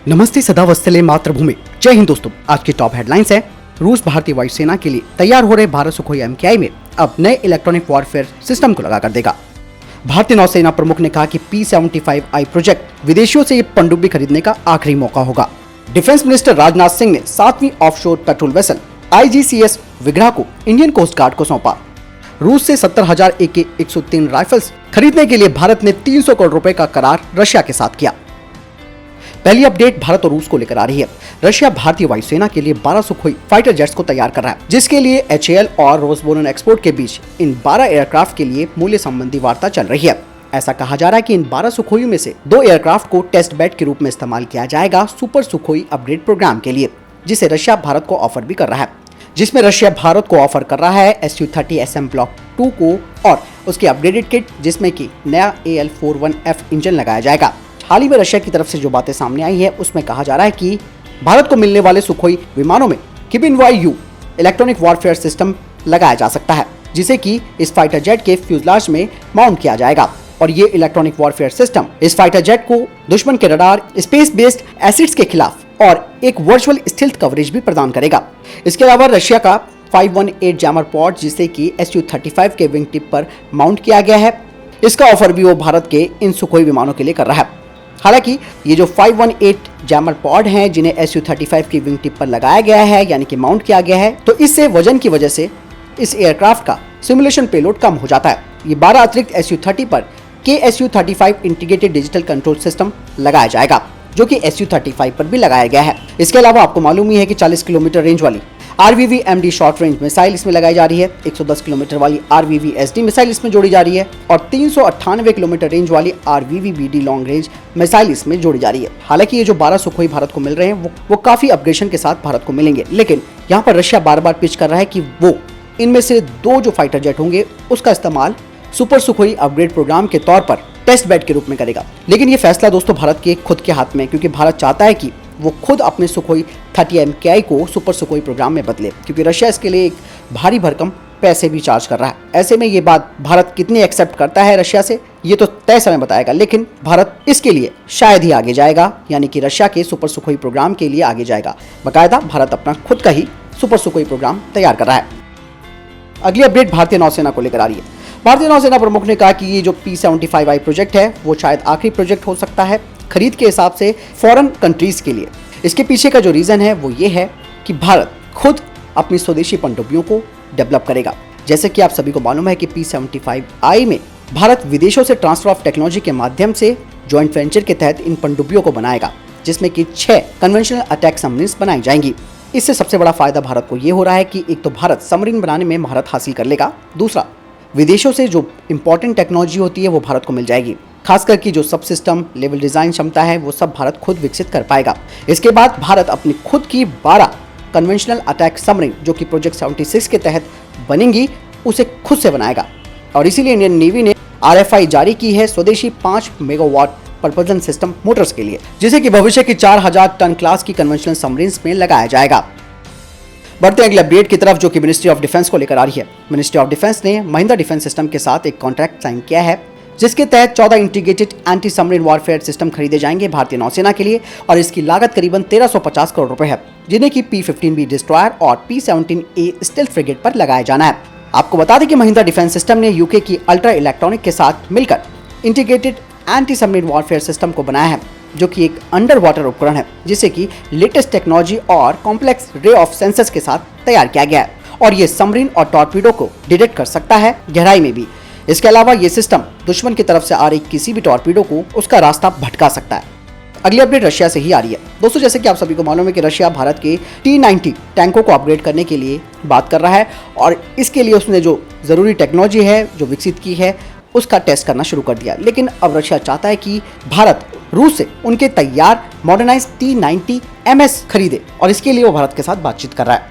नमस्ते सदा वत्सले मातृभूमि। जय हिंद दोस्तों। आज की टॉप हेडलाइंस है, रूस भारतीय वायुसेना के लिए तैयार हो रहे भारत सुखोई MKI में अब नए इलेक्ट्रॉनिक वॉरफेयर सिस्टम को लगाकर देगा। भारतीय नौसेना प्रमुख ने कहा कि P-75I प्रोजेक्ट विदेशियों से ये पनडुब्बी खरीदने का आखिरी मौका होगा। डिफेंस मिनिस्टर राजनाथ सिंह ने 7वीं ऑफशोर पेट्रोल वेसल IGCS विग्रह को इंडियन कोस्ट गार्ड को सौंपा। रूस से 70,000 AK-103 राइफल्स खरीदने के लिए भारत ने 300 करोड़ रुपए का करार रशिया के साथ किया। पहली अपडेट भारत और रूस को लेकर आ रही है। रशिया भारतीय वायुसेना के लिए 12 सुखोई फाइटर जेट्स को तैयार कर रहा है, जिसके लिए HAL और रोसबोरन एक्सपोर्ट के बीच इन 12 एयरक्राफ्ट के लिए मूल्य संबंधी वार्ता चल रही है। ऐसा कहा जा रहा है कि इन 12 सुखोई में से 2 एयरक्राफ्ट को टेस्ट बेड के रूप में इस्तेमाल किया जाएगा सुपर सुखोई अपग्रेड प्रोग्राम के लिए, जिसे रशिया भारत को ऑफर भी कर रहा है। जिसमें रशिया भारत को ऑफर कर रहा है Su-30 SM ब्लॉक 2 को और उसकी अपग्रेडेड किट, जिसमें कि नया AL-41F इंजन लगाया जाएगा। हाल ही में रशिया की तरफ से जो बातें सामने आई है उसमें कहा जा रहा है कि भारत को मिलने वाले सुखोई विमानों में किबिन-वाई-यू इलेक्ट्रॉनिक वॉरफेयर सिस्टम लगाया जा सकता है, जिसे कि इस फाइटर जेट के फ्यूजलाज में माउंट किया जाएगा। और ये इलेक्ट्रॉनिक वॉरफेयर सिस्टम इस फाइटर जेट को दुश्मन के रडार, स्पेस बेस्ड एसिड्स के खिलाफ और एक वर्चुअल स्टील्थ कवरेज भी प्रदान करेगा। इसके अलावा रशिया का 518 जैमर पॉड, जिसे कि Su-35 के विंग टिप पर माउंट किया गया है, इसका ऑफर भी वो भारत के इन सुखोई विमानों के लिए कर रहा है। हालांकि ये जो 518 जैमर पॉड हैं, जिन्हें Su-35 की विंग टिप पर लगाया गया है, यानी कि माउंट किया गया है, तो इससे वजन की वजह से इस एयरक्राफ्ट का सिमुलेशन पेलोड कम हो जाता है। ये 12 अतिरिक्त Su-30 पर Su-35 integrated digital control system लगाया जाएगा, जो कि Su-35 पर भी लगाया गया है। इसके अलावा आपको मालूम ही है कि 40 किलोमीटर रेंज वाली RVV-MD शॉर्ट रेंज मिसाइल इसमें लगाई जा रही है, 110 किलोमीटर वाली RVV-SD मिसाइल इसमें जोड़ी जा रही है और 398 किलोमीटर रेंज वाली RVV-BD लॉन्ग रेंज मिसाइल इसमें जोड़ी जा रही है। हालांकि ये जो 12 सुखोई भारत को मिल रहे हैं वो काफी अपग्रेडेशन के साथ भारत को मिलेंगे, लेकिन यहाँ पर रशिया बार बार पिच कर रहा है कि वो इनमें से 2 जो फाइटर जेट होंगे उसका इस्तेमाल सुपर सुखोई अपग्रेड प्रोग्राम के तौर पर टेस्ट बेड के रूप में करेगा। लेकिन ये फैसला दोस्तों भारत के खुद के हाथ में, क्योंकि भारत चाहता है कि वो खुद अपने सुखोई 30 MKI को सुपर सुखोई प्रोग्राम में बदले, क्योंकि रशिया इसके लिए एक भारी भरकम पैसे भी चार्ज कर रहा है। ऐसे में ये बात भारत कितनी एक्सेप्ट करता है रशिया से, ये तो तय समय बताएगा, लेकिन भारत इसके लिए शायद ही आगे जाएगा, यानी कि रशिया के सुपर सुखोई प्रोग्राम के लिए आगे जाएगा। बाकायदा भारत अपना खुद का ही सुपर सुखोई प्रोग्राम तैयार कर रहा है। अगली अपडेट भारतीय नौसेना को लेकर आ रही है। भारतीय नौसेना प्रमुख ने कहा कि ये जो P-75I प्रोजेक्ट है वो शायद आखिरी प्रोजेक्ट हो सकता है खरीद के हिसाब से फॉरेन कंट्रीज के लिए। इसके पीछे का जो रीजन है वो ये है कि भारत खुद अपनी स्वदेशी पनडुब्बियों को डेवलप करेगा। जैसे कि आप सभी को मालूम है कि P-75I में भारत विदेशों से ट्रांसफर ऑफ टेक्नोलॉजी के माध्यम से जॉइंट वेंचर के तहत इन पनडुब्बियों को बनाएगा, जिसमें कि 6 कन्वेंशनल अटैक सबमरीन्स बनाई जाएंगी। इससे सबसे बड़ा फायदा भारत को ये हो रहा है कि एक तो भारत सबमरीन बनाने में महारत हासिल कर लेगा, दूसरा विदेशों से जो इंपॉर्टेंट टेक्नोलॉजी होती है वो भारत को मिल जाएगी। खासकर की जो सब सिस्टम लेवल डिजाइन क्षमता है वो सब भारत खुद विकसित कर पाएगा। इसके बाद भारत अपनी खुद की 12 कन्वेंशनल अटैक सबमरीन, जो कि प्रोजेक्ट 76 के तहत बनेंगी, उसे खुद से बनाएगा। और इसीलिए इंडियन नेवी ने RFI जारी की है स्वदेशी 5 मेगावाट प्रपल्शन सिस्टम मोटर्स के लिए, जिसे कि भविष्य की 4000 टन क्लास की कन्वेंशनल सबमरीन्स में लगाया जाएगा। बढ़ते हैं अगले अपडेट की तरफ, जो कि मिनिस्ट्री ऑफ डिफेंस को लेकर आ रही है। मिनिस्ट्री ऑफ डिफेंस ने महिंद्रा डिफेंस सिस्टम के साथ एक कॉन्ट्रैक्ट साइन किया है, जिसके तहत 14 integrated anti submarine warfare system खरीदे जाएंगे भारतीय नौसेना के लिए, और इसकी लागत करीबन 1350 करोड़ रुपए है, जिन्हें कि P-15B डिस्ट्रॉयर और P-17A स्टील्थ फ्रिगेट पर लगाया जाना है। आपको बता दें कि महिंद्रा डिफेंस सिस्टम ने यूके की अल्ट्रा इलेक्ट्रॉनिक के साथ मिलकर integrated anti submarine warfare system को बनाया है, जो कि एक अंडर वाटर उपकरण है, जिसे कि लेटेस्ट टेक्नोलॉजी और कॉम्प्लेक्स रे ऑफ सेंसर्स के साथ तैयार किया गया है, और ये सबमरीन और टॉर्पीडो को डिटेक्ट कर सकता है गहराई में भी। इसके अलावा ये सिस्टम दुश्मन की तरफ से आ रही किसी भी टॉर्पीडो को उसका रास्ता भटका सकता है। अगली अपडेट रशिया से ही आ रही है। दोस्तों, जैसे कि आप सभी को मालूम है कि रशिया भारत के T-90 टैंकों को अपग्रेड करने के लिए बात कर रहा है, और इसके लिए उसने जो ज़रूरी टेक्नोलॉजी है जो विकसित की है उसका टेस्ट करना शुरू कर दिया। लेकिन अब रशिया चाहता है कि भारत रूस से उनके तैयार मॉडर्नाइज T-90 MS खरीदे, और इसके लिए वो भारत के साथ बातचीत कर रहा है।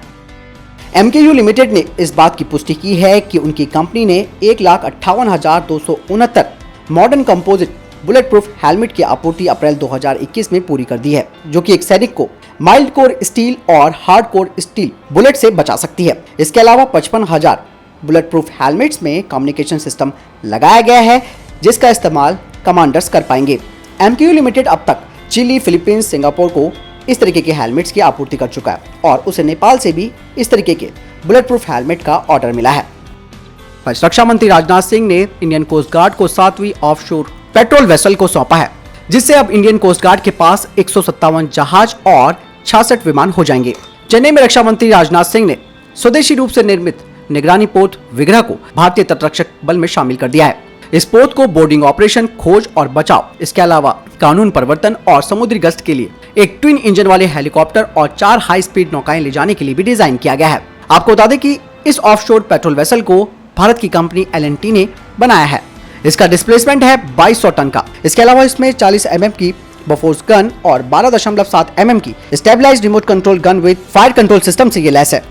MKU लिमिटेड ने इस बात की पुष्टि की है कि उनकी कंपनी ने 1,58,269 modern composite bullet proof helmet की आपूर्ति अप्रैल 2021 में पूरी कर दी है, जो कि एक सैनिक को माइल्ड कोर स्टील और हार्ड कोर स्टील बुलेट से बचा सकती है। इसके अलावा 55,000 बुलेट प्रूफ हेलमेट्स में कम्युनिकेशन सिस्टम लगाया गया है, जिसका इस्तेमाल कमांडर्स कर पाएंगे। MKU लिमिटेड अब तक चिली, फिलीपींस, सिंगापुर को इस तरीके के हेलमेट्स की आपूर्ति कर चुका है और उसे नेपाल से भी इस तरीके के बुलेट प्रूफ हेलमेट का ऑर्डर मिला है। रक्षा मंत्री राजनाथ सिंह ने इंडियन कोस्ट गार्ड को 7वीं ऑफशोर पेट्रोल वेसल को सौंपा है, जिससे अब इंडियन कोस्ट गार्ड के पास 157 जहाज और 66 विमान हो जाएंगे। चेन्नई में रक्षा मंत्री राजनाथ सिंह ने स्वदेशी रूप से निर्मित निगरानी पोत विग्रह को भारतीय तटरक्षक बल में शामिल कर दिया है। इस पोत को बोर्डिंग ऑपरेशन, खोज और बचाव, इसके अलावा कानून परिवर्तन और समुद्री गश्त के लिए एक ट्विन इंजन वाले हेलीकॉप्टर और 4 हाई स्पीड नौकाएं ले जाने के लिए भी डिजाइन किया गया है। आपको बता दें कि इस ऑफशोर पेट्रोल वेसल को भारत की कंपनी L&T ने बनाया है। इसका डिस्प्लेसमेंट है 2200 टन का। इसके अलावा इसमें 40 mm की बोफोर्स गन और 12.7 mm की stabilised remote control gun with fire control system से ये लैस है।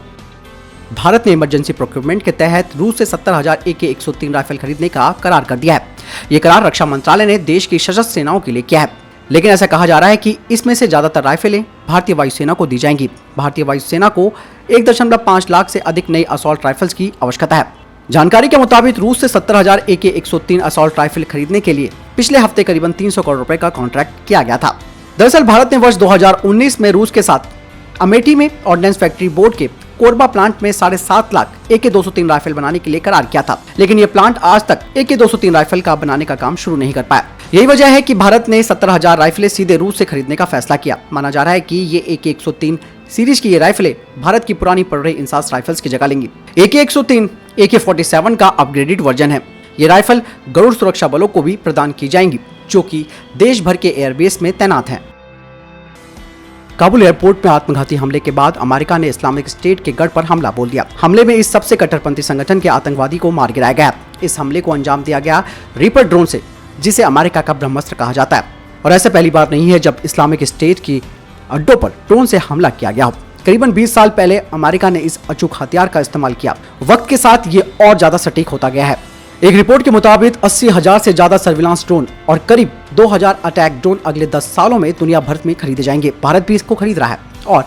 भारत ने इमरजेंसी प्रोक्योरमेंट के तहत रूस से 70,000 AK-103 राइफल खरीदने का करार कर दिया है। ये करार रक्षा मंत्रालय ने देश की सशस्त्र सेनाओं के लिए किया है, लेकिन ऐसा कहा जा रहा है कि इसमें से ज्यादातर राइफलें भारतीय वायुसेना को दी जाएंगी। भारतीय वायुसेना को 1.5 लाख से अधिक नई असॉल्ट राइफल्स की आवश्यकता है। जानकारी के मुताबिक रूस से 70,000 AK-103 असॉल्ट राइफल खरीदने के लिए पिछले हफ्ते करीबन 300 करोड़ रुपए का कॉन्ट्रैक्ट किया गया था। दरअसल भारत ने वर्ष 2019 में रूस के साथ अमेठी में ऑर्डिनेंस फैक्ट्री बोर्ड के कोरबा प्लांट में 7.5 लाख AK-203 राइफल बनाने के लिए करार किया था, लेकिन ये प्लांट आज तक AK-203 राइफल का बनाने का काम शुरू नहीं कर पाया। यही वजह है कि भारत ने 70,000 राइफलें सीधे रूस से खरीदने का फैसला किया। माना जा रहा है कि ये AK-103 सीरीज की ये राइफलें भारत की पुरानी पड़ रही इंसास राइफल्स की जगह लेंगी। AK-103 AK-47 का अपग्रेडेड वर्जन है। ये राइफल गरुड़ सुरक्षा बलों को भी प्रदान की जाएंगी, जो कि देश भर के एयरबेस में तैनात हैं। काबुल एयरपोर्ट में आत्मघाती हमले के बाद अमेरिका ने इस्लामिक स्टेट के गढ़ पर हमला बोल दिया। हमले में इस सबसे कट्टरपंथी संगठन के आतंकवादी को मार गिराया गया। इस हमले को अंजाम दिया गया रीपर ड्रोन से, जिसे अमेरिका का ब्रह्मास्त्र कहा जाता है, और ऐसे पहली बार नहीं है जब इस्लामिक स्टेट की अड्डों पर ड्रोन से हमला किया गया हो। करीबन 20 साल पहले अमेरिका ने इस अचूक हथियार का इस्तेमाल किया। वक्त के साथ ये और ज्यादा सटीक होता गया है। एक रिपोर्ट के मुताबिक 80,000 से ज्यादा सर्विलांस ड्रोन और करीब 2,000 अटैक ड्रोन अगले 10 सालों में दुनिया भर में खरीदे जाएंगे। भारत भी इसको खरीद रहा है और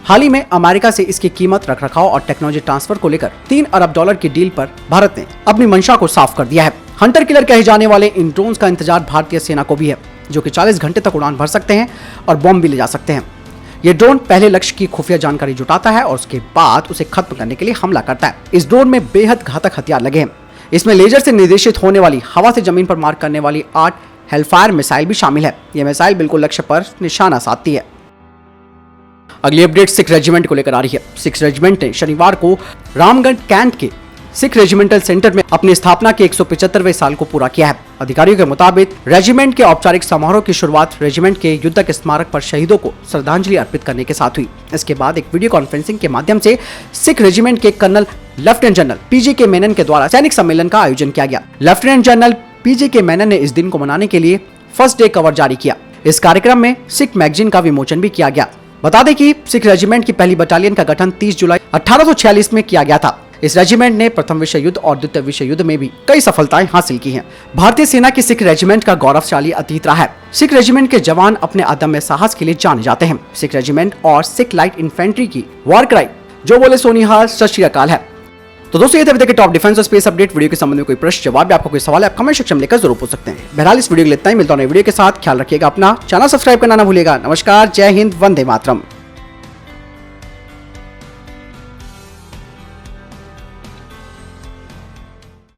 हाल ही में अमेरिका से इसकी कीमत, रखरखाव और टेक्नोलॉजी ट्रांसफर को लेकर $3 अरब की डील पर भारत ने अपनी मंशा को साफ कर दिया है। हंटर किलर कहे जाने वाले इन ड्रोन्स का इंतजार भारतीय सेना को भी है, जो कि 40 घंटे तक उड़ान भर सकते हैं और बॉम्ब भी ले जा सकते हैं। ये ड्रोन पहले लक्ष्य की खुफिया जानकारी जुटाता है और उसके बाद उसे खत्म करने के लिए हमला करता है। इस ड्रोन में बेहद घातक हथियार लगे हैं। इसमें लेजर से निर्देशित होने वाली, हवा से जमीन पर मार करने वाली 8 हेलफायर मिसाइल भी शामिल है। यह मिसाइल बिल्कुल लक्ष्य पर निशाना साधती है। अगली अपडेट सिख रेजिमेंट को लेकर आ रही है। सिख रेजिमेंट ने शनिवार को रामगढ़ कैंट के सिख रेजिमेंटल सेंटर में अपनी स्थापना के 175वें साल को पूरा किया है। अधिकारियों के मुताबिक रेजिमेंट के औपचारिक समारोह की शुरुआत रेजिमेंट के युद्धक स्मारक पर शहीदों को श्रद्धांजलि अर्पित करने के साथ हुई। इसके बाद एक वीडियो कॉन्फ्रेंसिंग के माध्यम से सिख रेजिमेंट के colonel lieutenant general PJ Menon के द्वारा सैनिक सम्मेलन का आयोजन किया गया। लेफ्टिनेंट जनरल PJ मेनन ने इस दिन को मनाने के लिए फर्स्ट डे कवर जारी किया। इस कार्यक्रम में सिख मैगजीन का विमोचन भी किया गया। बता दें कि सिख रेजिमेंट की पहली बटालियन का गठन 30 जुलाई 1846 में किया गया था। इस रेजिमेंट ने प्रथम विश्व युद्ध और द्वितीय विश्व युद्ध में भी कई सफलताएं हासिल की हैं। भारतीय सेना की सिख रेजिमेंट का गौरवशाली अतीत रहा है। सिख रेजिमेंट के जवान अपने अदम्य साहस के लिए जाने जाते हैं। सिख रेजिमेंट और सिख लाइट इन्फेंट्री की वॉर क्राई, जो बोले सोनिहाल, सत श्री अकाल है। तो दोस्तों, ये थे अभी तक के टॉप डिफेंस और स्पेस अपडेट। वीडियो के संबंध में कोई प्रश्न, जवाब या आपको कोई सवाल है, आप कमेंट सेक्शन में लेकर जरूर पूछ सकते हैं। बहरहाल इस वीडियो के लिए इतना ही। मिलता हूं नई वीडियो के साथ। ख्याल रखिएगा अपना, चैनल सब्सक्राइब करना ना भूलिएगा। नमस्कार, जय हिंद, वंदे मातरम।